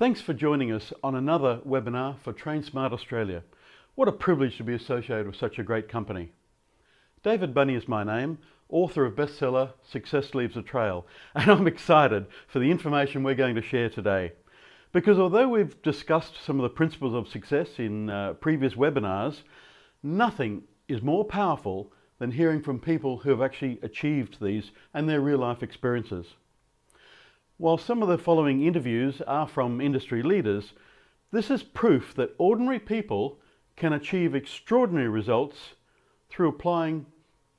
Thanks for joining us on another webinar for Train Smart Australia. What a privilege to be associated with such a great company. David Bunney is my name, author of bestseller Success Leaves a Trail, and I'm excited for the information we're going to share today. Because although we've discussed some of the principles of success in previous webinars, nothing is more powerful than hearing from people who have actually achieved these and their real life experiences. While some of the following interviews are from industry leaders, this is proof that ordinary people can achieve extraordinary results through applying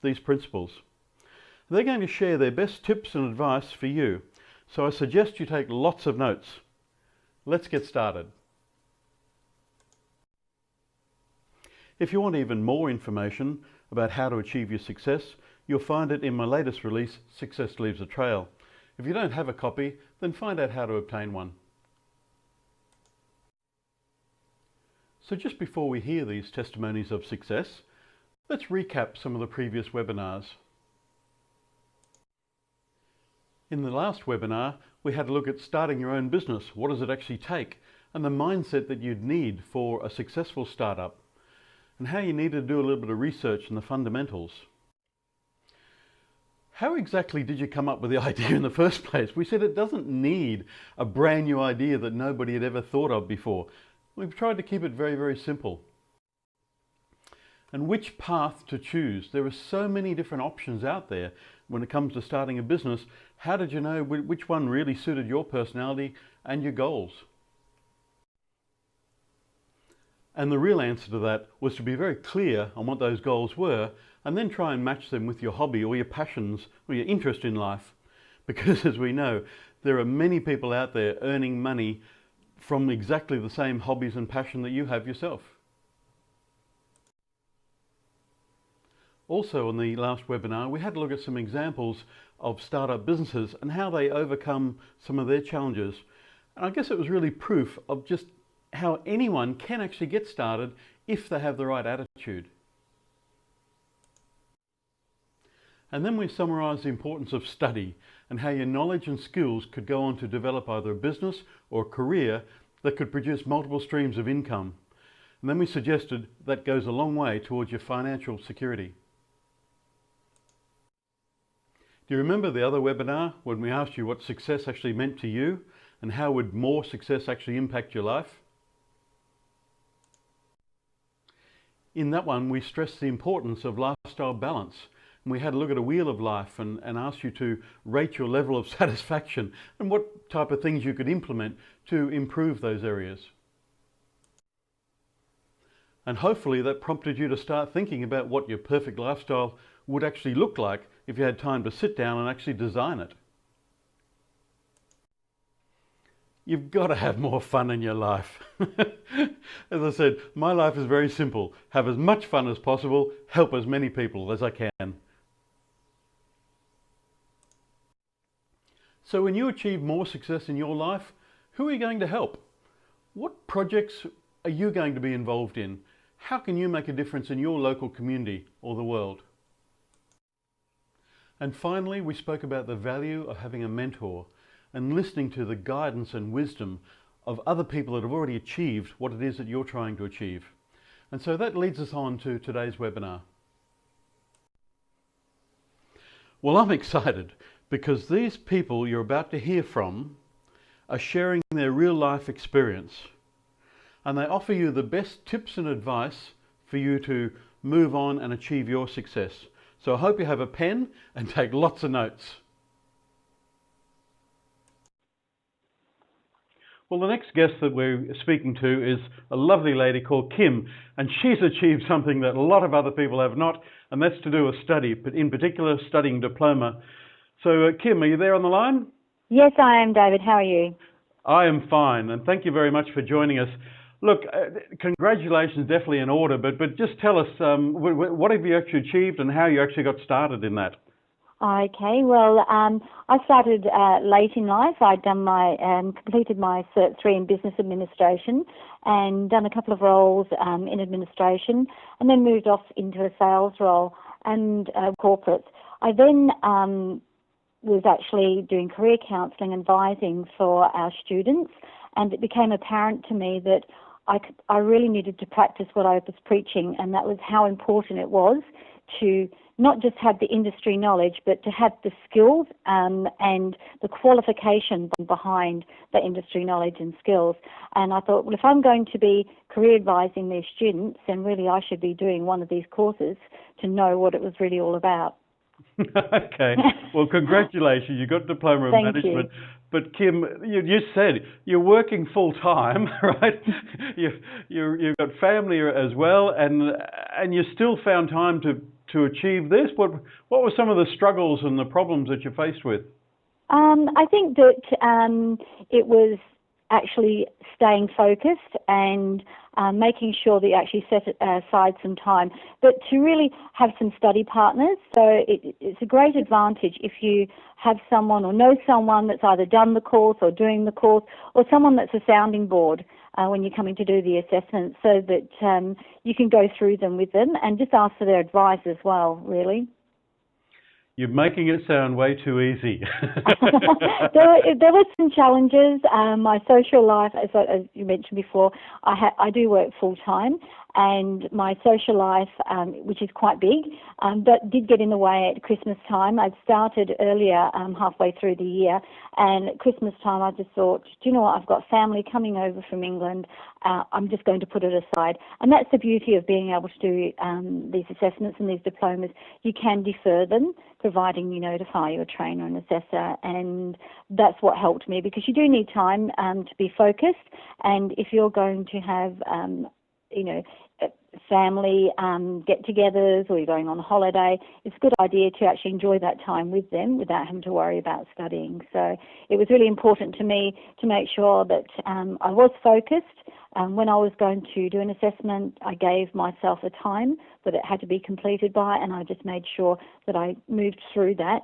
these principles. They're going to share their best tips and advice for you, so I suggest you take lots of notes. Let's get started. If you want even more information about how to achieve your success, you'll find it in my latest release, Success Leaves a Trail. If you don't have a copy, then find out how to obtain one. So just before we hear these testimonies of success, let's recap some of the previous webinars. In the last webinar, we had a look at starting your own business. What does it actually take? And the mindset that you'd need for a successful startup, and how you need to do a little bit of research in the fundamentals. How exactly did you come up with the idea in the first place? We said it doesn't need a brand new idea that nobody had ever thought of before. We've tried to keep it very, very simple. And which path to choose? There are so many different options out there when it comes to starting a business. How did you know which one really suited your personality and your goals? And the real answer to that was to be very clear on what those goals were, and then try and match them with your hobby or your passions or your interest in life. Because as we know, there are many people out there earning money from exactly the same hobbies and passion that you have yourself. Also in the last webinar, we had a look at some examples of startup businesses and how they overcome some of their challenges. And I guess it was really proof of just how anyone can actually get started if they have the right attitude. And then we summarised the importance of study and how your knowledge and skills could go on to develop either a business or a career that could produce multiple streams of income. And then we suggested that goes a long way towards your financial security. Do you remember the other webinar when we asked you what success actually meant to you and how would more success actually impact your life? In that one, we stressed the importance of lifestyle balance. And we had a look at a wheel of life and asked you to rate your level of satisfaction and what type of things you could implement to improve those areas. And hopefully that prompted you to start thinking about what your perfect lifestyle would actually look like if you had time to sit down and actually design it. You've got to have more fun in your life. As I said, my life is very simple. Have as much fun as possible, help as many people as I can. So when you achieve more success in your life, who are you going to help? What projects are you going to be involved in? How can you make a difference in your local community or the world? And finally, we spoke about the value of having a mentor and listening to the guidance and wisdom of other people that have already achieved what it is that you're trying to achieve. And so that leads us on to today's webinar. Well, I'm excited because these people you're about to hear from are sharing their real life experience, and they offer you the best tips and advice for you to move on and achieve your success. So I hope you have a pen and take lots of notes. Well, the next guest that we're speaking to is a lovely lady called Kim, and she's achieved something that a lot of other people have not, and that's to do a study, but in particular studying diploma. So Kim, are you there on the line? Yes, I am, David. How are you? I am fine, and thank you very much for joining us. Look, congratulations, definitely in order, but just tell us, what have you actually achieved and how you actually got started in that? Okay, well, I started late in life. I'd done completed my Cert 3 in Business Administration and done a couple of roles in administration, and then moved off into a sales role and corporate. I then was actually doing career counselling and advising for our students, and it became apparent to me that I really needed to practice what I was preaching, and that was how important it was to not just have the industry knowledge, but to have the skills and the qualification behind the industry knowledge and skills. And I thought, well, if I'm going to be career advising these students, then really I should be doing one of these courses to know what it was really all about. Okay. Well, congratulations. You got a diploma of management. You. But Kim, you said you're working full time, right? You've got family as well, and you still found time to achieve this. What were some of the struggles and the problems that you faced with? I think that it was actually staying focused and making sure that you actually set aside some time, but to really have some study partners. So it's a great advantage if you have someone or know someone that's either done the course or doing the course, or someone that's a sounding board when you're coming to do the assessments, so that you can go through them with them and just ask for their advice as well, really. You're making it sound way too easy. There were some challenges. My social life, as you mentioned before, I do work full time, and my social life, which is quite big, but did get in the way at Christmas time. I'd started earlier, halfway through the year, and at Christmas time I just thought, do you know what, I've got family coming over from England, I'm just going to put it aside. And that's the beauty of being able to do these assessments and these diplomas. You can defer them, providing you notify your trainer and assessor, and that's what helped me, because you do need time to be focused, and if you're going to have family get-togethers, or you're going on holiday, it's a good idea to actually enjoy that time with them without having to worry about studying. So it was really important to me to make sure that I was focused. When I was going to do an assessment, I gave myself a time that it had to be completed by, and I just made sure that I moved through that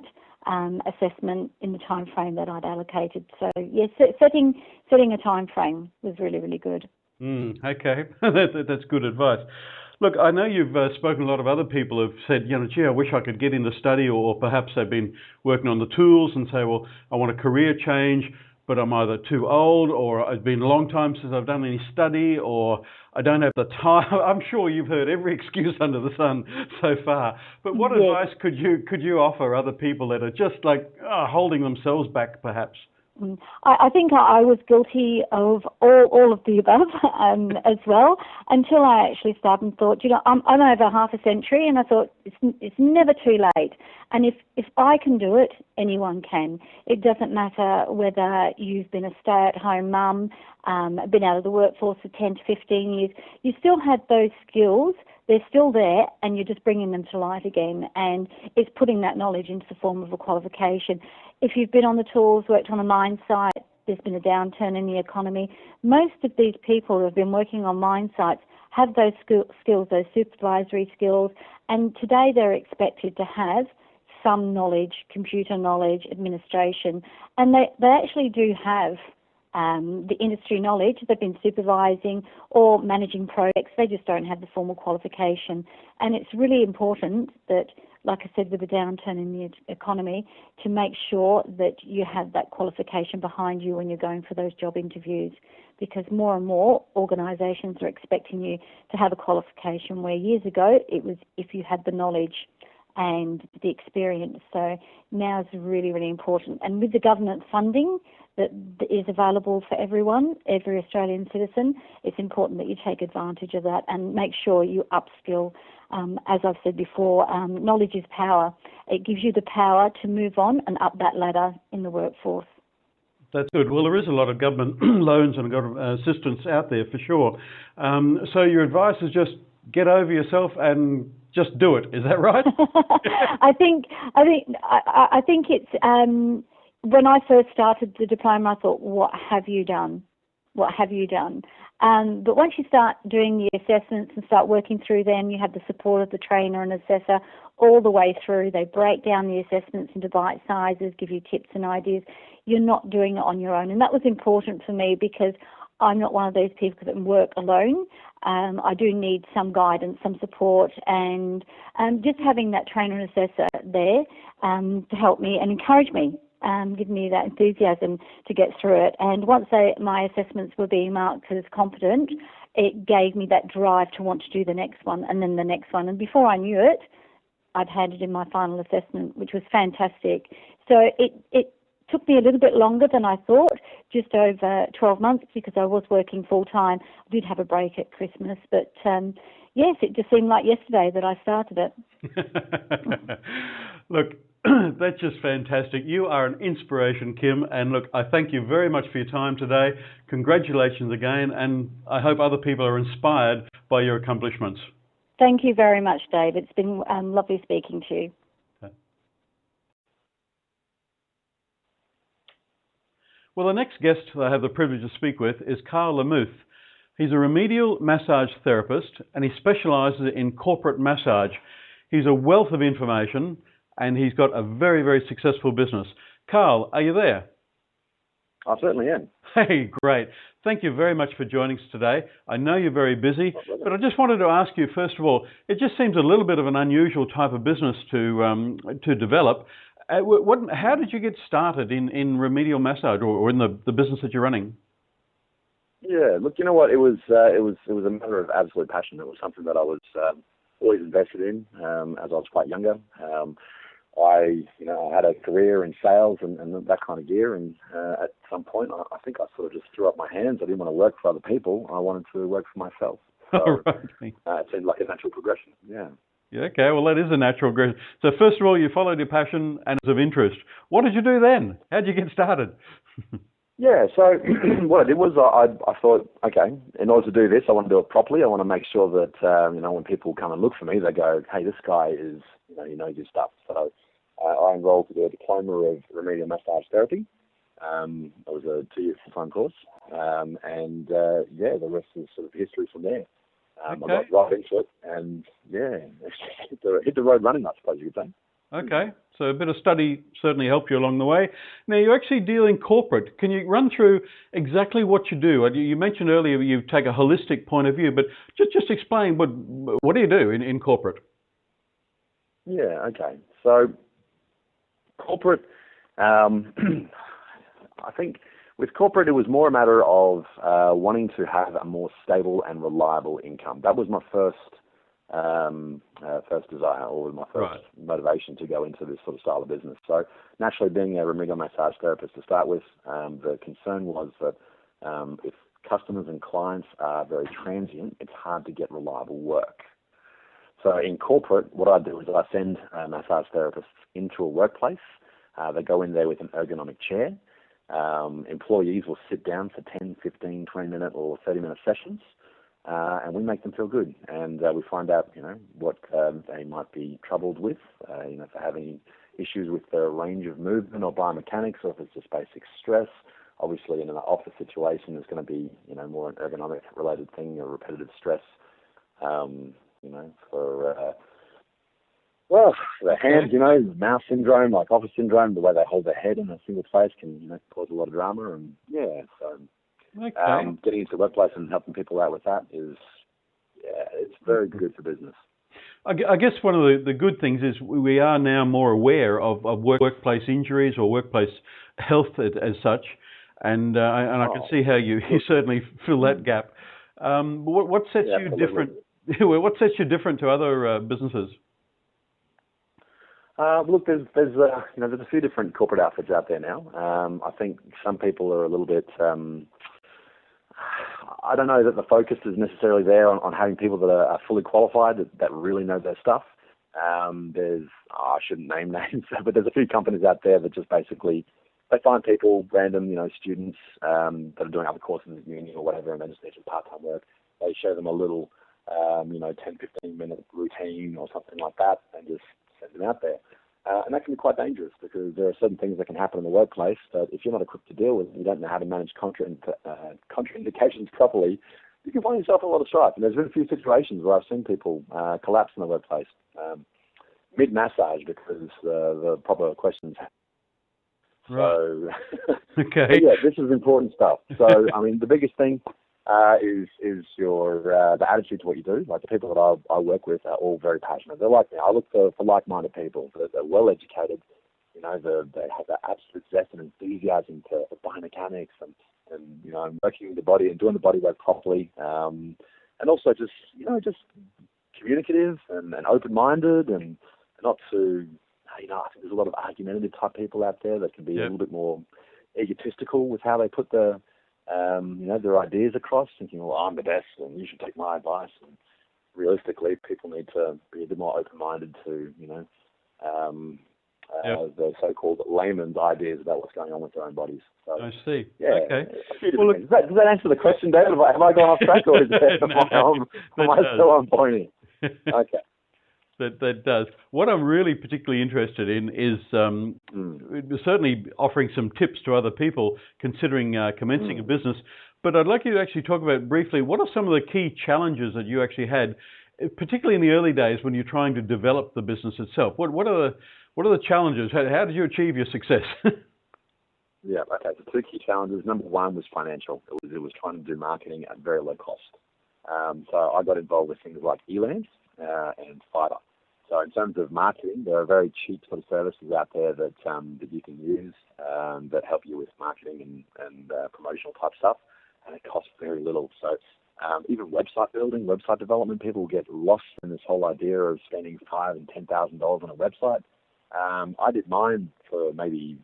assessment in the time frame that I'd allocated. So yes, setting a time frame was really, really good. Okay, that's good advice. Look, I know you've spoken to a lot of other people who've said, gee, I wish I could get into study, or perhaps they've been working on the tools and say, well, I want a career change, but I'm either too old, or it's been a long time since I've done any study, or I don't have the time. I'm sure you've heard every excuse under the sun so far. But what advice could you offer other people that are just like holding themselves back, perhaps? I think I was guilty of all of the above as well, until I actually started and thought, I'm over half a century, and I thought it's never too late. And if I can do it, anyone can. It doesn't matter whether you've been a stay-at-home mum, been out of the workforce for 10 to 15 years. You still have those skills. They're still there, and you're just bringing them to light again, and it's putting that knowledge into the form of a qualification. If you've been on the tools, worked on a mine site, there's been a downturn in the economy. Most of these people who have been working on mine sites have those skills, those supervisory skills, and today they're expected to have some knowledge, computer knowledge, administration, and they actually do have the industry knowledge. They've been supervising or managing projects. They just don't have the formal qualification. And it's really important that, like I said, with the downturn in the economy, to make sure that you have that qualification behind you when you're going for those job interviews, because more and more organisations are expecting you to have a qualification, where years ago it was if you had the knowledge and the experience. So now is really, really important. And with the government funding that is available for everyone, every Australian citizen, it's important that you take advantage of that and make sure you upskill. As I've said before, knowledge is power. It gives you the power to move on and up that ladder in the workforce. That's good. Well, there is a lot of government loans and government assistance out there for sure. So your advice is just get over yourself and just do it. Is that right? I think it's when I first started the diploma, I thought, what have you done? What have you done? But once you start doing the assessments and start working through them, you have the support of the trainer and assessor all the way through. They break down the assessments into bite sizes, give you tips and ideas. You're not doing it on your own. And that was important for me, because I'm not one of those people that can work alone. I do need some guidance, some support, and just having that trainer and assessor there to help me and encourage me, give me that enthusiasm to get through it. And once my assessments were being marked as competent, it gave me that drive to want to do the next one and then the next one. And before I knew it, I'd handed in my final assessment, which was fantastic. So it took me a little bit longer than I thought, just over 12 months, because I was working full-time. I did have a break at Christmas, but yes, it just seemed like yesterday that I started it. Look, that's just fantastic. You are an inspiration, Kim, and look, I thank you very much for your time today. Congratulations again, and I hope other people are inspired by your accomplishments. Thank you very much, Dave. It's been lovely speaking to you. Well, the next guest that I have the privilege to speak with is Carl Lamuth. He's a remedial massage therapist and he specialises in corporate massage. He's a wealth of information and he's got a very, very successful business. Carl, are you there? I certainly am. Hey, great. Thank you very much for joining us today. I know you're very busy, but I just wanted to ask you, first of all, it just seems a little bit of an unusual type of business to develop. How did you get started in remedial massage or in the business that you're running? Yeah, look, you know what? It was a matter of absolute passion. It was something that I was always invested in as I was quite younger. I had a career in sales and that kind of gear, and at some point, I think I sort of just threw up my hands. I didn't want to work for other people. I wanted to work for myself. So, it seemed like a natural progression. Yeah. Yeah, okay, well, that is a natural progression. So first of all, you followed your passion and it was of interest. What did you do then? How did you get started? Yeah, so what I did was I thought, okay, in order to do this, I want to do it properly. I want to make sure that, when people come and look for me, they go, hey, this guy is, he knows his stuff. So I enrolled to do a diploma of remedial massage therapy. It was a 2-year full-time course. The rest is sort of history from there. Okay. I got right into it and, hit the road running, I suppose you could say. Okay, so a bit of study certainly helped you along the way. Now, you actually deal in corporate. Can you run through exactly what you do? You mentioned earlier you take a holistic point of view, but just explain what do you do in corporate? Yeah, okay. So corporate, I think with corporate it was more a matter of wanting to have a more stable and reliable income. That was my first desire, or my first motivation to go into this sort of style of business. So naturally, being a remedial massage therapist to start with, the concern was that if customers and clients are very transient, it's hard to get reliable work. So in corporate, what I do is I send massage therapists into a workplace. They go in there with an ergonomic chair. Employees will sit down for 10, 15, 20-minute or 30-minute sessions. And we make them feel good, and we find out, what they might be troubled with, if they're having issues with their range of movement or biomechanics, or if it's just basic stress. Obviously, in an office situation, there's going to be, more an ergonomic-related thing, or repetitive stress, for the hands, mouse syndrome, like office syndrome, the way they hold their head in a single place can, cause a lot of drama, and so. Okay. Getting into the workplace and helping people out with that is, it's very good for business. I guess one of the good things is we are now more aware of workplace injuries or workplace health as such, and I can see how you certainly fill that gap. What sets you different? What sets you different to other businesses? Look, there's a few different corporate outfits out there now. I think some people are a little bit. I don't know that the focus is necessarily there on having people that are fully qualified, that really know their stuff. I shouldn't name names, but there's a few companies out there that just basically, they find people, random, students that are doing other courses at uni or whatever, and they just need some part-time work. They show them a little, 10, 15-minute routine or something like that, and just send them out there. And that can be quite dangerous because there are certain things that can happen in the workplace that if you're not equipped to deal with, you don't know how to manage contraindications properly, you can find yourself in a lot of strife. And there's been a few situations where I've seen people collapse in the workplace mid-massage because the proper questions. Right. So, Okay. yeah, this is important stuff. So, I mean, the biggest thing is your the attitude to what you do. Like the people that I work with are all very passionate. They're like me. I look for like-minded people. They're well-educated. You know, they have that absolute zest and enthusiasm for biomechanics and working the body and doing the body work properly. And also just communicative and open-minded and not too, I think there's a lot of argumentative type people out there that can be a little bit more egotistical with how they put their ideas across, thinking, well, I'm the best and you should take my advice. And realistically, people need to be a bit more open-minded to, the so-called layman's ideas about what's going on with their own bodies. So, I see. Yeah, Okay. Well, does that answer the question, David? Have I gone off track, or am I still on point? Okay. That does. What I'm really particularly interested in is certainly offering some tips to other people considering commencing a business. But I'd like you to actually talk about briefly, what are some of the key challenges that you actually had, particularly in the early days when you're trying to develop the business itself? What are the challenges? How did you achieve your success? Yeah, okay. So 2 key challenges. Number 1 was financial. It was trying to do marketing at very low cost. So I got involved with things like Elance and Fiverr. So in terms of marketing, there are very cheap sort of services out there that you can use that help you with marketing and promotional type stuff, and it costs very little. So even website building, website development, people get lost in this whole idea of spending $5,000 and $10,000 on a website. I did mine for maybe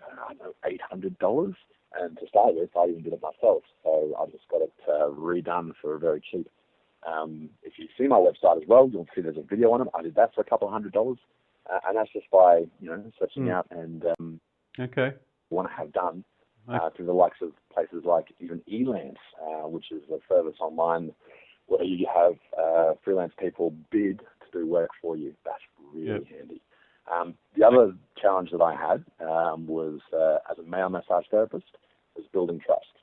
$800, and to start with, I even did it myself. So I just got it redone for very cheap. If you see my website as well, you'll see there's a video on it. I did that for a couple $100, and that's just by searching out and want to have done through the likes of places like even Elance, which is a service online where you have freelance people bid to do work for you. That's really handy. The other challenge that I had was as a male massage therapist was building trust.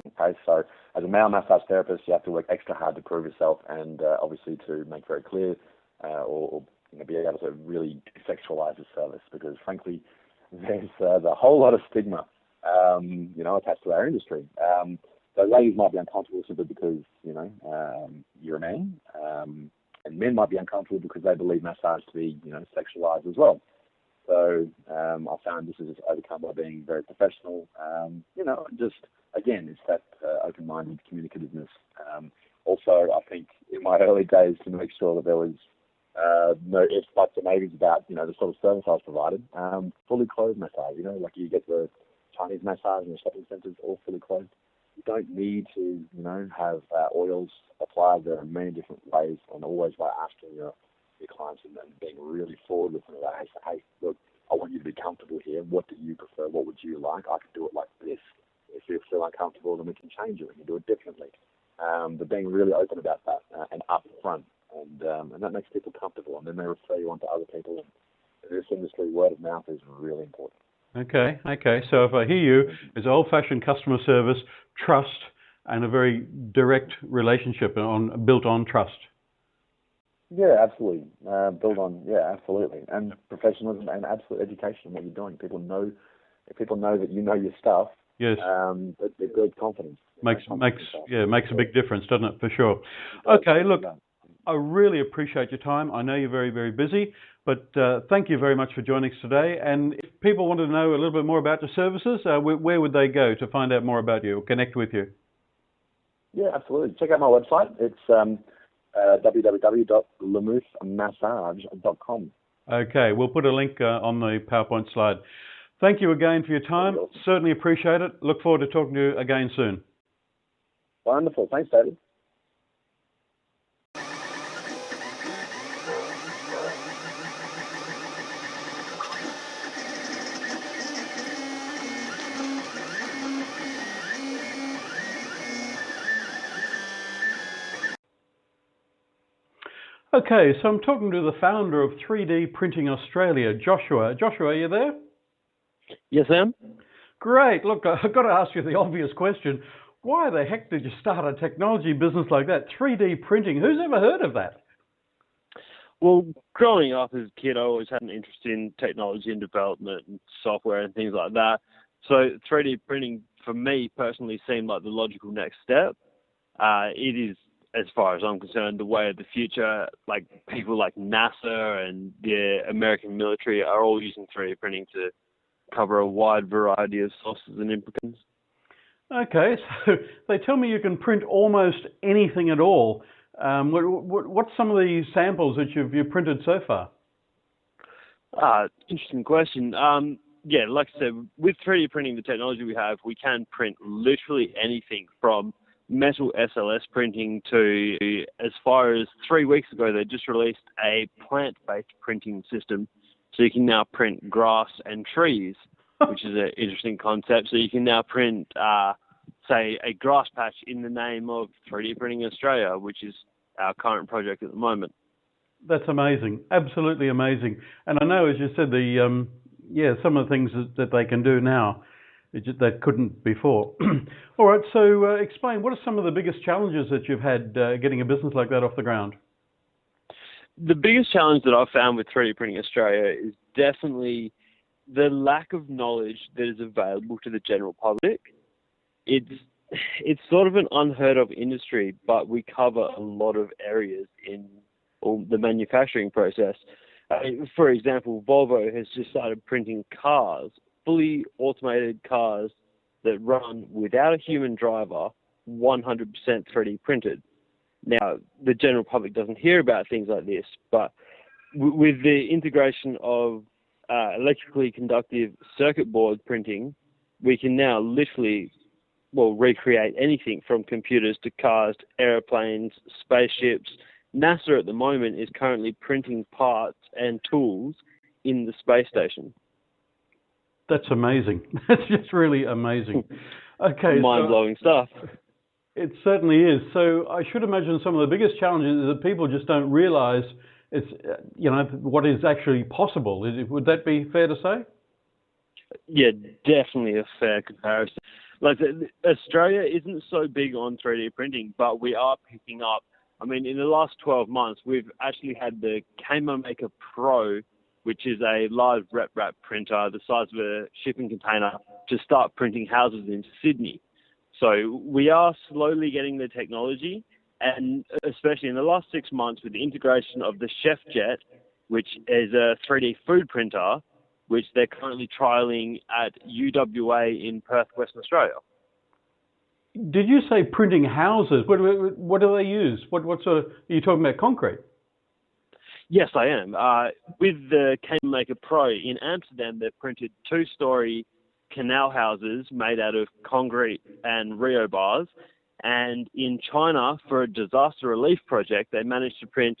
Okay, so as a male massage therapist, you have to work extra hard to prove yourself, and obviously to make very clear or be able to really sexualize the service, because frankly, there's a whole lot of stigma, attached to our industry. So ladies might be uncomfortable simply because you're a man, and men might be uncomfortable because they believe massage to be sexualized as well. So I found this is just overcome by being very professional. Just again, it's that open-minded communicativeness. Also, I think in my early days, to make sure that there was no ifs, buts, or maybes about the sort of service I was provided. Fully clothed massage, like you get the Chinese massage in the shopping centres, all fully clothed. You don't need to have oils applied. There are many different ways, and always by asking your clients and being really forward with them about, hey, look, I want you to be comfortable here. What do you prefer? What would you like? I can do it like this. If you feel uncomfortable, then we can change it. We can do it differently. But being really open about that and upfront, and that makes people comfortable, and then they refer you on to other people. And in this industry, word of mouth is really important. Okay. So if I hear you, it's old-fashioned customer service, trust, and a very direct relationship built on trust. Yeah, absolutely. Absolutely. And professionalism and absolute education in what you're doing. If people know that you know your stuff. Yes. They build confidence. Makes a big difference, doesn't it? For sure. Okay, look, I really appreciate your time. I know you're very, very busy, but thank you very much for joining us today. And if people wanted to know a little bit more about your services, where would they go to find out more about you or connect with you? Yeah, absolutely. Check out my website. It's www.lamouthmassage.com. Okay, we'll put a link on the PowerPoint slide. Thank you again for your time. Awesome. Certainly appreciate it. Look forward to talking to you again soon. Wonderful. Thanks, David. Okay, so I'm talking to the founder of 3D Printing Australia, Joshua. Joshua, are you there? Yes, I am. Great. Look, I've got to ask you the obvious question. Why the heck did you start a technology business like that? 3D printing, who's ever heard of that? Well, growing up as a kid, I always had an interest in technology and development and software and things like that. So 3D printing, for me personally, seemed like the logical next step. It is, as far as I'm concerned, the way of the future. Like people like NASA and the American military are all using 3D printing to cover a wide variety of sources and implications. Okay, so they tell me you can print almost anything at all. What's some of the samples that you've printed so far? Interesting question. Yeah, like I said, with 3D printing, the technology we have, we can print literally anything from metal SLS printing to, as far as 3 weeks ago, they just released a plant-based printing system. So you can now print grass and trees, which is an interesting concept. So you can now print, say, a grass patch in the name of 3D Printing Australia, which is our current project at the moment. That's amazing, absolutely amazing. And I know, as you said, some of the things that they can do now that couldn't before. All right, so explain, what are some of the biggest challenges that you've had getting a business like that off the ground? The biggest challenge that I've found with 3D Printing Australia is definitely the lack of knowledge that is available to the general public. It's sort of an unheard of industry, but we cover a lot of areas in the manufacturing process. For example, Volvo has just started printing cars, fully automated cars that run without a human driver, 100% 3D printed. Now, the general public doesn't hear about things like this, but with the integration of electrically conductive circuit board printing, we can now literally, recreate anything from computers to cars to airplanes, spaceships. NASA at the moment is currently printing parts and tools in the space station. That's amazing. That's just really amazing. Okay, mind-blowing stuff. It certainly is. So I should imagine some of the biggest challenges is that people just don't realise it's what is actually possible. Would that be fair to say? Yeah, definitely a fair comparison. Like Australia isn't so big on 3D printing, but we are picking up. I mean, in the last 12 months, we've actually had the Camo Maker Pro, which is a large rep wrap printer the size of a shipping container, to start printing houses in Sydney. So we are slowly getting the technology, and especially in the last 6 months with the integration of the Chef Jet, which is a 3D food printer, which they're currently trialling at UWA in Perth, Western Australia. Did you say printing houses? What do they use? What sort of, are you talking about concrete? Yes, I am. With the Camo Maker Pro in Amsterdam, they've printed 2-story canal houses made out of concrete and Rio bars. And in China, for a disaster relief project, they managed to print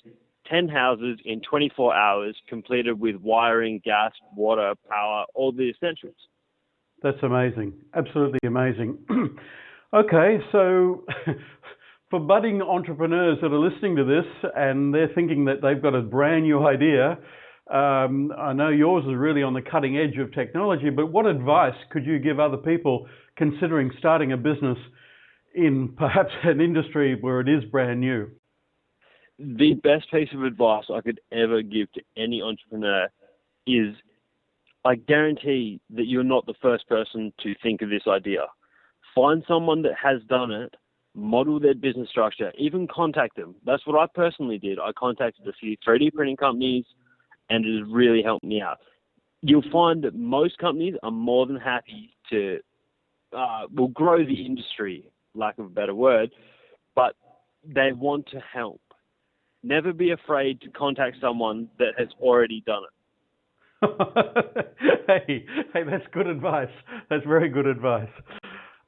10 houses in 24 hours, completed with wiring, gas, water, power, all the essentials. That's amazing. Absolutely amazing. Okay, so for budding entrepreneurs that are listening to this and they're thinking that they've got a brand new idea, I know yours is really on the cutting edge of technology, but what advice could you give other people considering starting a business in perhaps an industry where it is brand new? The best piece of advice I could ever give to any entrepreneur is, I guarantee that you're not the first person to think of this idea. Find someone that has done it, model their business structure, even contact them. That's what I personally did. I contacted a few 3D printing companies, and it has really helped me out. You'll find that most companies are more than happy to grow the industry, lack of a better word, but they want to help. Never be afraid to contact someone that has already done it. Hey, that's good advice. That's very good advice.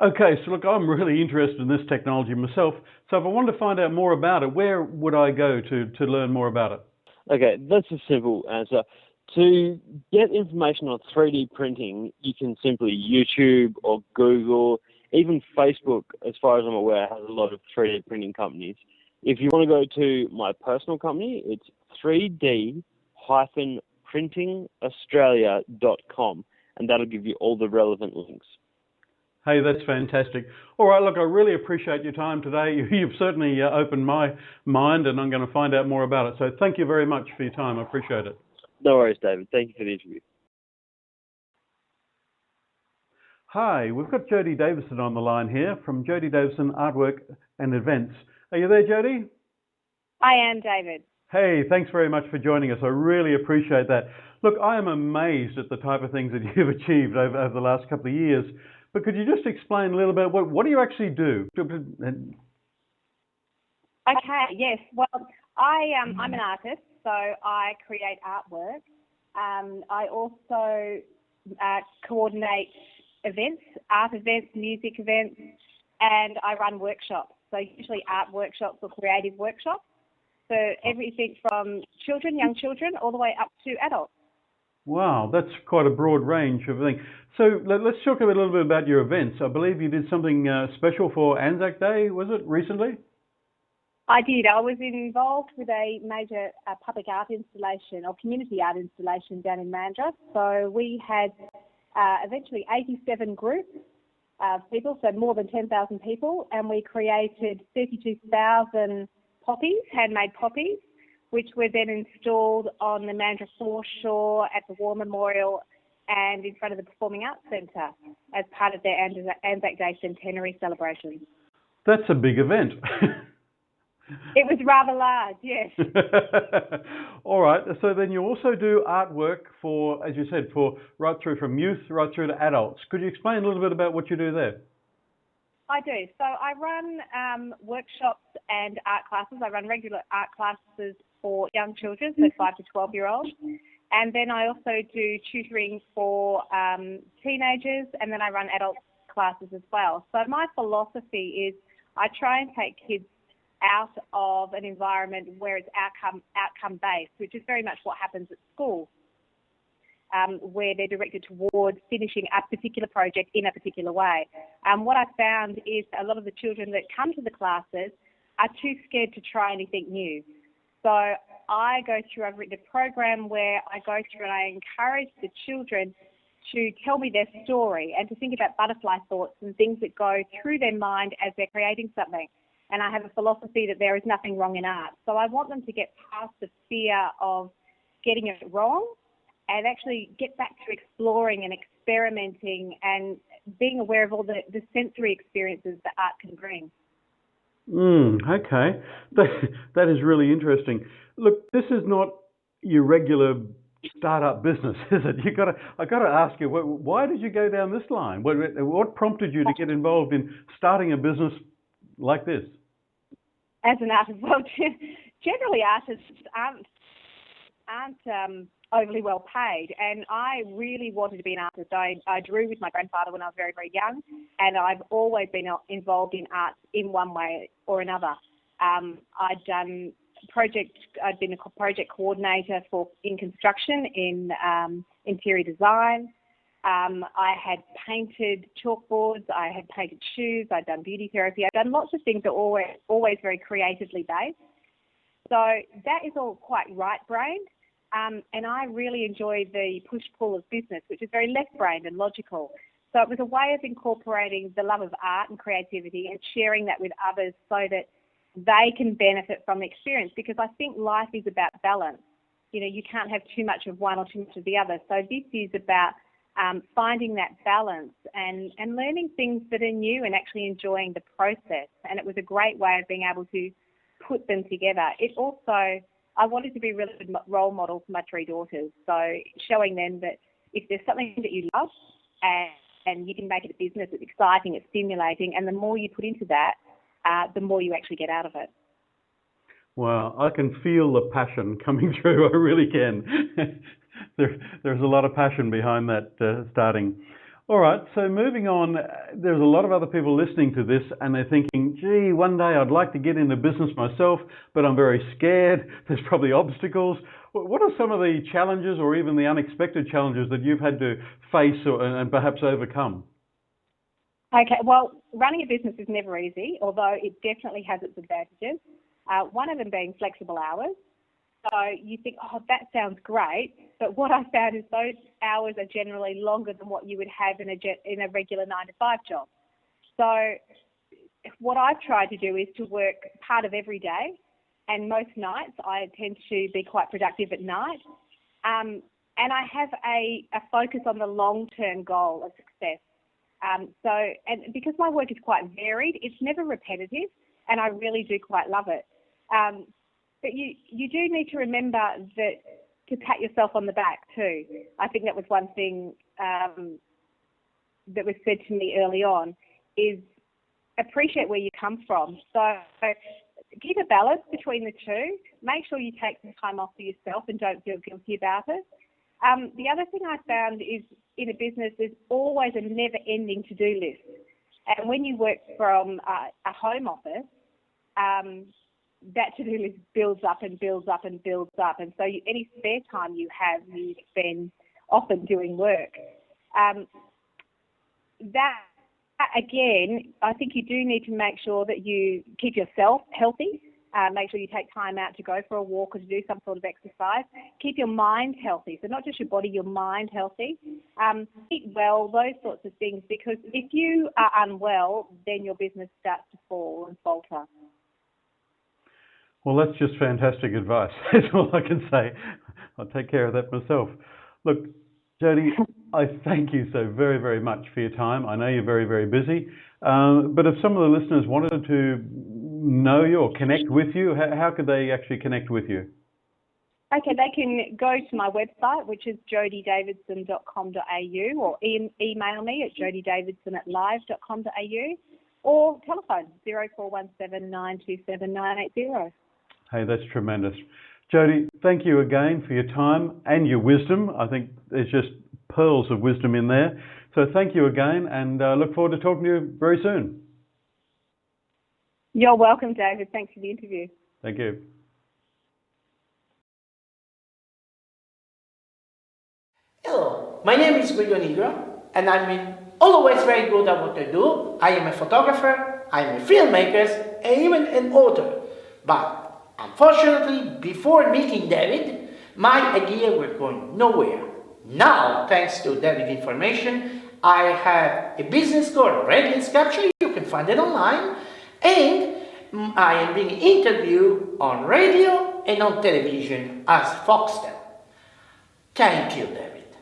Okay, so look, I'm really interested in this technology myself. So if I wanted to find out more about it, where would I go to learn more about it? Okay, that's a simple answer. To get information on 3D printing, you can simply YouTube or Google, even Facebook, as far as I'm aware, has a lot of 3D printing companies. If you want to go to my personal company, it's 3D-printingaustralia.com, and that'll give you all the relevant links. Hey, that's fantastic. All right, look, I really appreciate your time today. You've certainly opened my mind, and I'm going to find out more about it. So thank you very much for your time. I appreciate it. No worries, David. Thank you for the interview. Hi, we've got Jody Davison on the line here from Jody Davison Artwork and Events. Are you there, Jody? I am, David. Hey, thanks very much for joining us. I really appreciate that. Look, I am amazed at the type of things that you've achieved over the last couple of years. But could you just explain a little bit, what do you actually do? Okay, yes. Well, I'm an artist, so I create artwork. I also coordinate events, art events, music events, and I run workshops. So usually art workshops or creative workshops. So everything from children, young children, all the way up to adults. Wow, that's quite a broad range of things. So let's talk a little bit about your events. I believe you did something special for Anzac Day, was it, recently? I did. I was involved with a major public art installation or community art installation down in Mandurah. So we had eventually 87 groups of people, so more than 10,000 people, and we created 32,000 poppies, handmade poppies, which were then installed on the Mandurah foreshore, at the War Memorial, and in front of the Performing Arts Centre as part of their Anzac Day centenary celebrations. That's a big event. It was rather large, yes. All right. So then you also do artwork for, as you said, for right through from youth right through to adults. Could you explain a little bit about what you do there? I do. So I run workshops and art classes. I run regular art classes for young children, so 5 to 12-year-olds. And then I also do tutoring for teenagers, and then I run adult classes as well. So my philosophy is I try and take kids out of an environment where it's outcome based, which is very much what happens at school, where they're directed towards finishing a particular project in a particular way. What I found is a lot of the children that come to the classes are too scared to try anything new. So I've written a program where I go through and I encourage the children to tell me their story and to think about butterfly thoughts and things that go through their mind as they're creating something. And I have a philosophy that there is nothing wrong in art. So I want them to get past the fear of getting it wrong and actually get back to exploring and experimenting and being aware of all the sensory experiences that art can bring. Okay. That is really interesting. Look, this is not your regular startup business, is it? I got to ask you, why did you go down this line? What prompted you to get involved in starting a business like this? As an artist, well, generally artists aren't overly well paid, and I really wanted to be an artist. I drew with my grandfather when I was very, very young, and I've always been involved in arts in one way or another. I'd been a project coordinator in construction, in interior design. I had painted chalkboards, I had painted shoes, I'd done beauty therapy, I'd done lots of things that were always very creatively based. So that is all quite right-brained, and I really enjoy the push-pull of business, which is very left-brained and logical. So it was a way of incorporating the love of art and creativity and sharing that with others so that they can benefit from the experience, because I think life is about balance. You know, you can't have too much of one or too much of the other. So this is about finding that balance and learning things that are new and actually enjoying the process. And it was a great way of being able to put them together. It also, I wanted to be a really good role model for my 3 daughters. So showing them that if there's something that you love and you can make it a business, it's exciting, it's stimulating, and the more you put into that, the more you actually get out of it. Wow, I can feel the passion coming through. I really can. There's a lot of passion behind that starting. All right, so moving on, there's a lot of other people listening to this and they're thinking, gee, one day I'd like to get into business myself, but I'm very scared. There's probably obstacles. What are some of the challenges or even the unexpected challenges that you've had to face and perhaps overcome? Okay, well, running a business is never easy, although it definitely has its advantages. One of them being flexible hours. So you think, oh, that sounds great, but what I found is those hours are generally longer than what you would have in a regular 9-to-5 job. So what I've tried to do is to work part of every day, and most nights I tend to be quite productive at night. And I have a focus on the long-term goal of success. And because my work is quite varied, it's never repetitive, and I really do quite love it. But you do need to remember that to pat yourself on the back too. I think that was one thing that was said to me early on, is appreciate where you come from. So keep a balance between the two. Make sure you take some time off for yourself and don't feel guilty about it. The other thing I found is in a business, there's always a never-ending to-do list. And when you work from a home office, that to-do list builds up and builds up and builds up. And so any spare time you have, you spend often doing work. That, again, I think you do need to make sure that you keep yourself healthy. Make sure you take time out to go for a walk or to do some sort of exercise. Keep your mind healthy. So not just your body, your mind healthy. Eat well, those sorts of things, because if you are unwell, then your business starts to fall and falter. Well, that's just fantastic advice. That's all I can say. I'll take care of that myself. Look, Jody, I thank you so very, very much for your time. I know you're very, very busy. But if some of the listeners wanted to know you or connect with you, how could they actually connect with you? Okay, they can go to my website, which is jodidavidson.com.au, or email me at jodidavidson@live.com.au, or telephone 0417 927 980. Hey, that's tremendous. Jody, thank you again for your time and your wisdom. I think there's just pearls of wisdom in there. So thank you again, and look forward to talking to you very soon. You're welcome, David. Thanks for the interview. Thank you. Hello, my name is Guido Negro, and I'm always very good at what I do. I am a photographer, I am a filmmaker, and even an author. But unfortunately, before meeting David, my idea were going nowhere. Now, thanks to David's information, I have a business called Radiance Capture. You can find it online. And I am being interviewed on radio and on television as Foxtel. Thank you, David.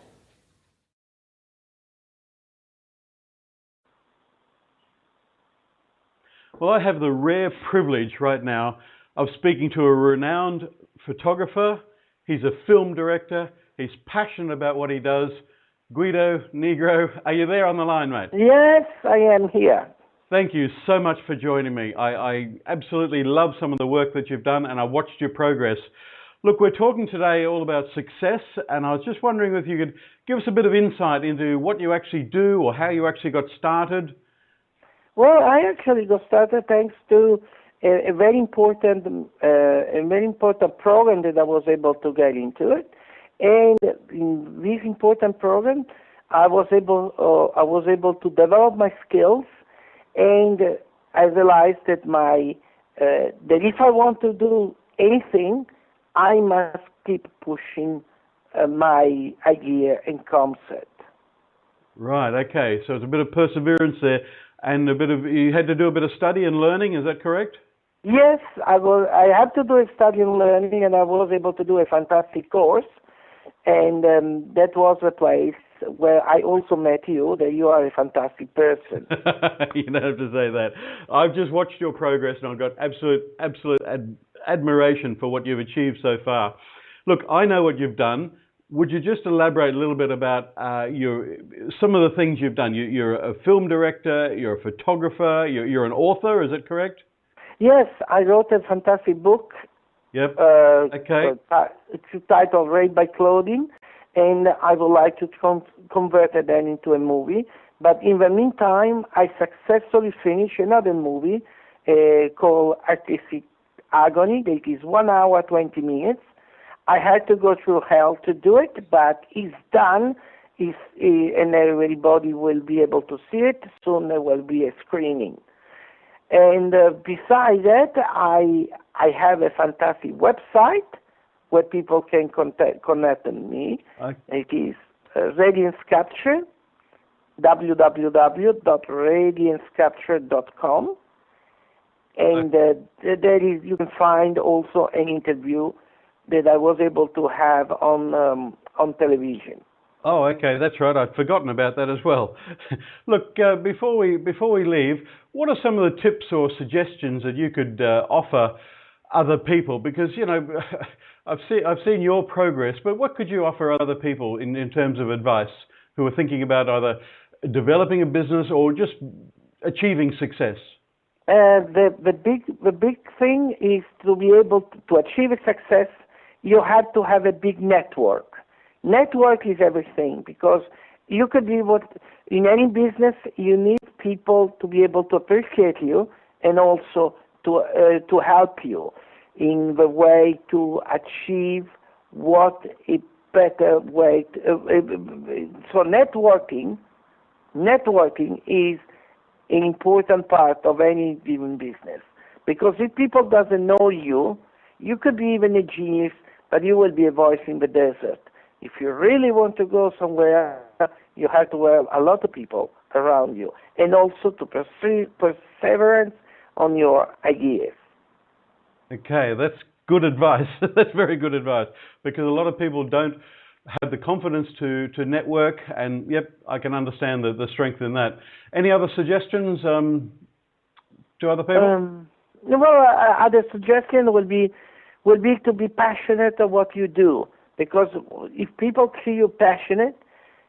Well, I have the rare privilege right now of speaking to a renowned photographer. He's a film director. He's passionate about what he does. Guido Negro, are you there on the line, mate? Yes, I am here. Thank you so much for joining me. I absolutely love some of the work that you've done, and I watched your progress. Look, we're talking today all about success, and I was just wondering if you could give us a bit of insight into what you actually do or how you actually got started. Well, I actually got started thanks to a very important program that I was able to get into it. And in this important program, I was able to develop my skills, and I realized that that if I want to do anything, I must keep pushing my idea and concept. Right. Okay. So it's a bit of perseverance there, and you had to do a bit of study and learning. Is that correct? Yes, I had to do a study and learning, and I was able to do a fantastic course. And that was a place where I also met you, that you are a fantastic person. You don't have to say that. I've just watched your progress, and I've got absolute admiration for what you've achieved so far. Look, I know what you've done. Would you just elaborate a little bit about some of the things you've done? You're a film director, you're a photographer, you're an author, is that correct? Yes, I wrote a fantastic book. Yep. Okay. It's titled Raid by Clothing, and I would like to convert it then into a movie. But in the meantime, I successfully finished another movie called Artistic Agony. That is 1 hour, 20 minutes. I had to go through hell to do it, but it's done, and everybody will be able to see it. Soon there will be a screening. And besides that, I have a fantastic website where people can connect with me. Okay. It is Radiance Capture, www.radiancecapture.com, and there is, you can find also an interview that I was able to have on television. Oh, okay, that's right. I'd forgotten about that as well. Look, before we leave, what are some of the tips or suggestions that you could offer other people? Because I've seen your progress, but what could you offer other people in terms of advice who are thinking about either developing a business or just achieving success? The big thing is to be able to achieve a success. You have to have a big network. Network is everything, because you could be in any business, you need people to be able to appreciate you and also to help you in the way to achieve what a better way. So networking is an important part of any given business, because if people doesn't know you, you could be even a genius, but you will be a voice in the desert. If you really want to go somewhere, you have to have a lot of people around you, and also to perseverance on your ideas. Okay, that's good advice. That's very good advice, because a lot of people don't have the confidence to network, and yep, I can understand the strength in that. Any other suggestions to other people? Other suggestion would be to be passionate of what you do, because if people see you passionate,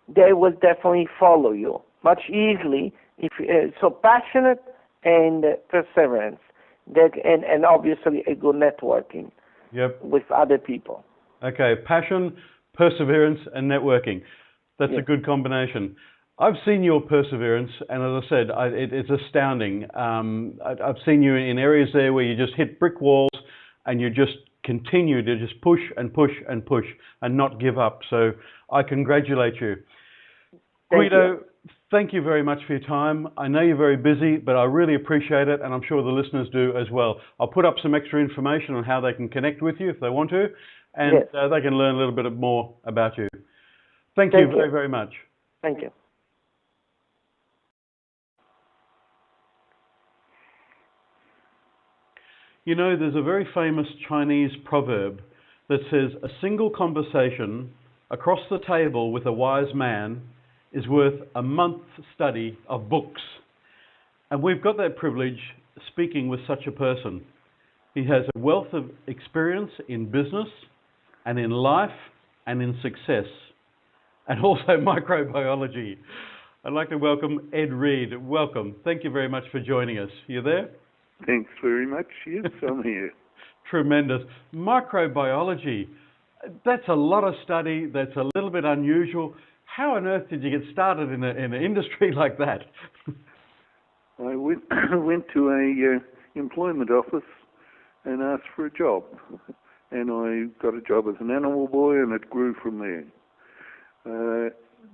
they will definitely follow you much easily. So passionate and perseverance, and obviously a good networking. Yep. With other people. Okay, passion, perseverance, and networking. That's a good combination. I've seen your perseverance, and as I said, it's astounding. I've seen you in areas there where you just hit brick walls, and you just continue to just push and push and push and not give up. So I congratulate you. Guido, thank you very much for your time. I know you're very busy, but I really appreciate it, and I'm sure the listeners do as well. I'll put up some extra information on how they can connect with you if they want to, and they can learn a little bit more about you. Thank you very, very much. Thank you. You know, there's a very famous Chinese proverb that says, a single conversation across the table with a wise man is worth a month's study of books. And we've got that privilege speaking with such a person. He has a wealth of experience in business and in life and in success, and also microbiology. I'd like to welcome Ed Reed. Welcome. Thank you very much for joining us. You there? Thanks very much. Yes, I'm here. Tremendous. Microbiology, that's a lot of study. That's a little bit unusual. How on earth did you get started in an industry like that? I went to a employment office and asked for a job. And I got a job as an animal boy, and it grew from there.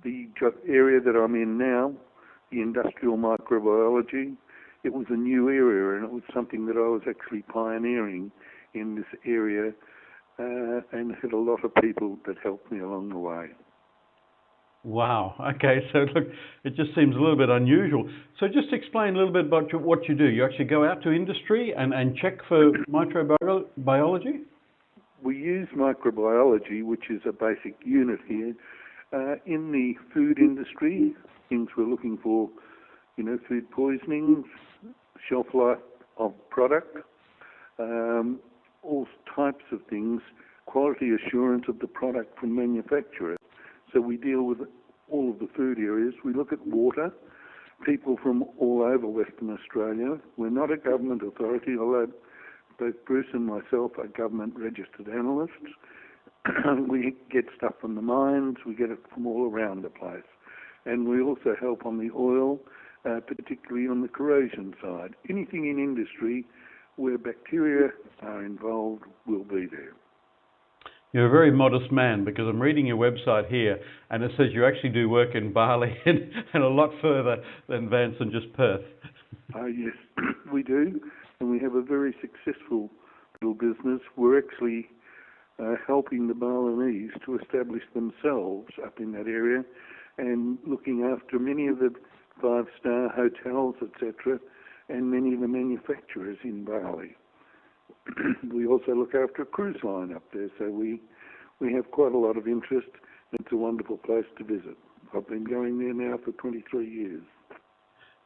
The job area that I'm in now, the industrial microbiology, it was a new area, and it was something that I was actually pioneering in this area, and had a lot of people that helped me along the way. Wow. Okay. So look, it just seems a little bit unusual. So just explain a little bit about what you do. You actually go out to industry and check for microbiology? We use microbiology, which is a basic unit here, in the food industry. Things we're looking for, food poisonings, shelf life of product, all types of things, quality assurance of the product from manufacturer. So we deal with all of the food areas. We look at water, people from all over Western Australia. We're not a government authority, although both Bruce and myself are government registered analysts. We get stuff from the mines, we get it from all around the place. And we also help on the oil, particularly on the corrosion side. Anything in industry where bacteria are involved will be there. You're a very modest man, because I'm reading your website here, and it says you actually do work in Bali and a lot further than Vance and just Perth. Yes, we do, and we have a very successful little business. We're actually helping the Balinese to establish themselves up in that area, and looking after many of the five-star hotels, etc., and many of the manufacturers in Bali. We also look after a cruise line up there, so we have quite a lot of interest. It's a wonderful place to visit. I've been going there now for 23 years.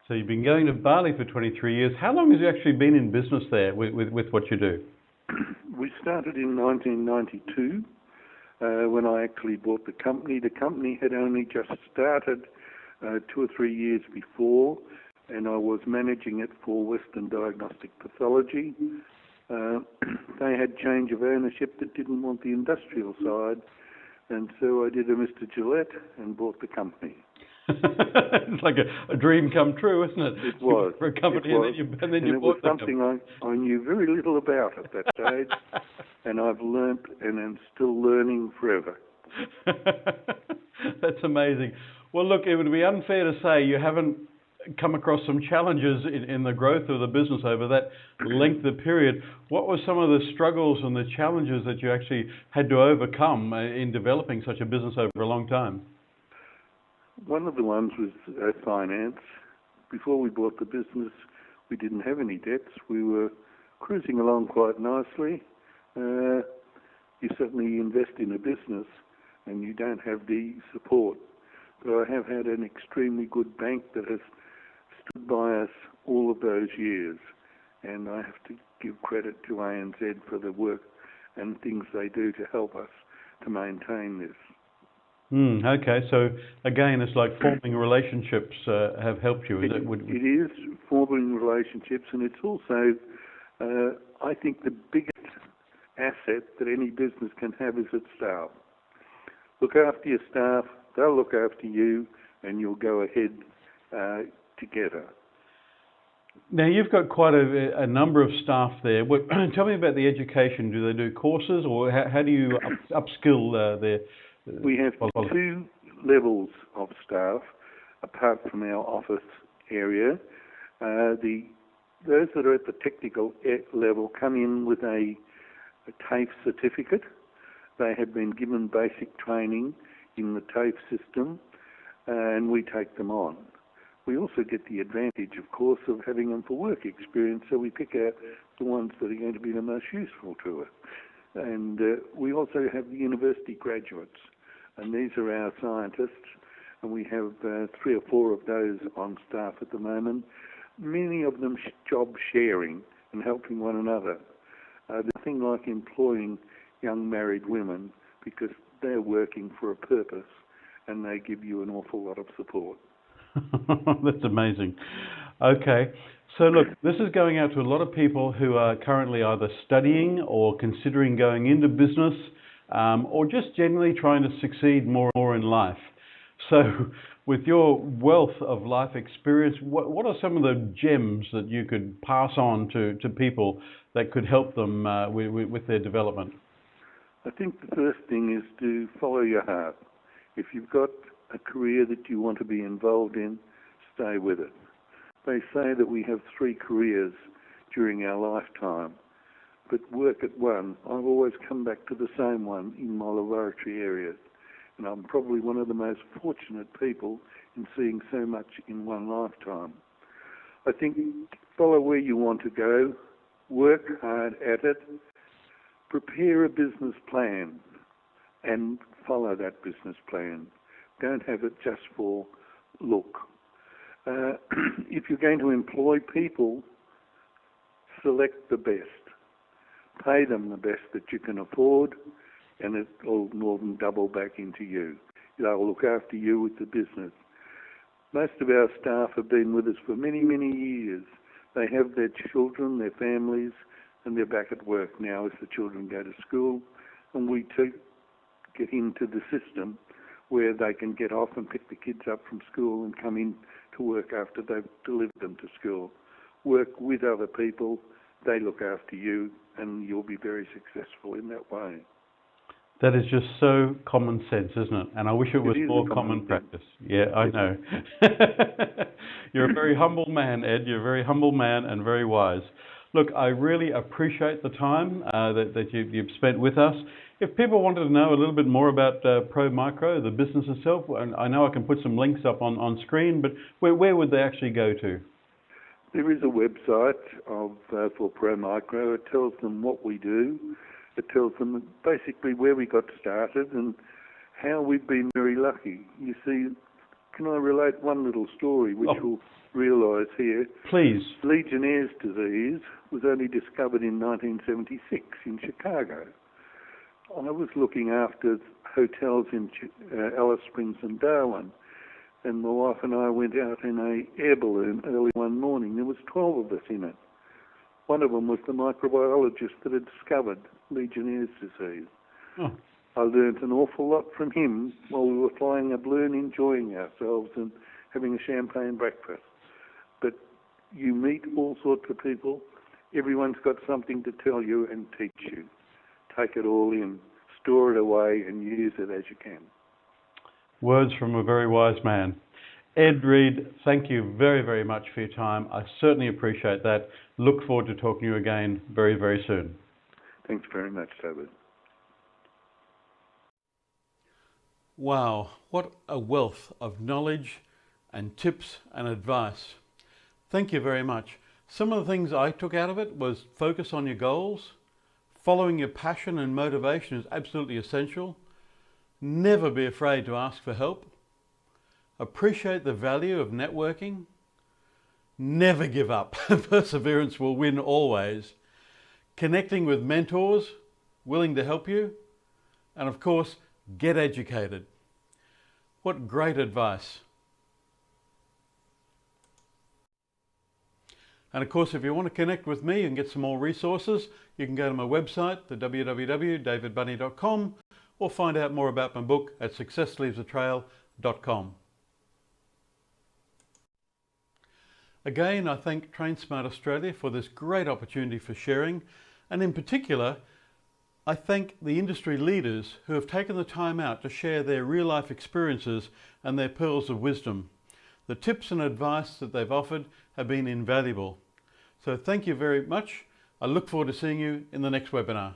So you've been going to Bali for 23 years. How long have you actually been in business there with what you do? We started in 1992 when I actually bought the company. The company had only just started 2 or 3 years before, and I was managing it for Western Diagnostic Pathology. They had change of ownership that didn't want the industrial side, and so I did a Mr. Gillette and bought the company. It's like a dream come true, isn't it? It was. For a company, it was. and then you it bought was something I knew very little about at that stage, and I've learnt and am still learning forever. That's amazing. Well, look, it would be unfair to say you haven't come across some challenges in the growth of the business over that length of period. What were some of the struggles and the challenges that you actually had to overcome in developing such a business over a long time? One of the ones was finance. Before we bought the business, we didn't have any debts. We were cruising along quite nicely. You certainly invest in a business and you don't have the support. But I have had an extremely good bank that has stood by us all of those years, and I have to give credit to ANZ for the work and things they do to help us to maintain this. Okay, so again, it's like forming relationships have helped you. It is forming relationships, and it's also, I think, the biggest asset that any business can have is its staff. Look after your staff, they'll look after you, and you'll go ahead together. Now, you've got quite a number of staff there. Tell me about the education. Do they do courses, or how do you upskill their... We have 2 levels of staff, apart from our office area. Those that are at the technical level come in with a TAFE certificate. They have been given basic training in the TAFE system, and we take them on. We also get the advantage, of course, of having them for work experience, so we pick out the ones that are going to be the most useful to us. And we also have the university graduates, and these are our scientists, and we have 3 or 4 of those on staff at the moment, many of them job sharing and helping one another. There's nothing like employing young married women because they're working for a purpose and they give you an awful lot of support. That's amazing. Okay, so look, this is going out to a lot of people who are currently either studying or considering going into business, or just generally trying to succeed more and more in life. So with your wealth of life experience, what are some of the gems that you could pass on to people that could help them with their development? I think the first thing is to follow your heart. If you've got a career that you want to be involved in, stay with it. They say that we have 3 careers during our lifetime, but work at one. I've always come back to the same one in my laboratory areas, and I'm probably one of the most fortunate people in seeing so much in one lifetime. I think follow where you want to go, work hard at it, prepare a business plan and follow that business plan. Don't have it just for look. If you're going to employ people, select the best. Pay them the best that you can afford, and it will more than double back into you. They'll look after you with the business. Most of our staff have been with us for many, many years. They have their children, their families, and they're back at work now as the children go to school, and we too get into the system where they can get off and pick the kids up from school and come in to work after they've delivered them to school. Work with other people, they look after you, and you'll be very successful in that way. That is just so common sense, isn't it? And I wish it was more common practice. Yeah, I know. You're a very humble man, Ed. You're a very humble man and very wise. Look, I really appreciate the time that you've spent with us. If people wanted to know a little bit more about Pro Micro, the business itself, and I know I can put some links up on screen, but where would they actually go to? There is a website for Pro Micro. It tells them what we do. It tells them basically where we got started and how we've been very lucky. You see, can I relate one little story which you'll realise here? Please. Legionnaire's disease was only discovered in 1976 in Chicago. I was looking after hotels in Alice Springs and Darwin, and my wife and I went out in an air balloon early one morning. There was 12 of us in it. One of them was the microbiologist that had discovered Legionnaire's disease. Oh. I learned an awful lot from him while we were flying a balloon, enjoying ourselves and having a champagne breakfast. But you meet all sorts of people. Everyone's got something to tell you and teach you. Take it all in, store it away and use it as you can. Words from a very wise man. Ed Reed, thank you very, very much for your time. I certainly appreciate that. Look forward to talking to you again very, very soon. Thanks very much, David. Wow, what a wealth of knowledge and tips and advice. Thank you very much. Some of the things I took out of it was focus on your goals. Following your passion and motivation is absolutely essential. Never be afraid to ask for help. Appreciate the value of networking. Never give up. Perseverance will win always. Connecting with mentors willing to help you. And of course, get educated. What great advice. And of course, if you want to connect with me and get some more resources, you can go to my website, the www.davidbunney.com, or find out more about my book at successleavesatrail.com. Again, I thank Train Smart Australia for this great opportunity for sharing, and in particular, I thank the industry leaders who have taken the time out to share their real-life experiences and their pearls of wisdom. The tips and advice that they've offered have been invaluable. So thank you very much. I look forward to seeing you in the next webinar.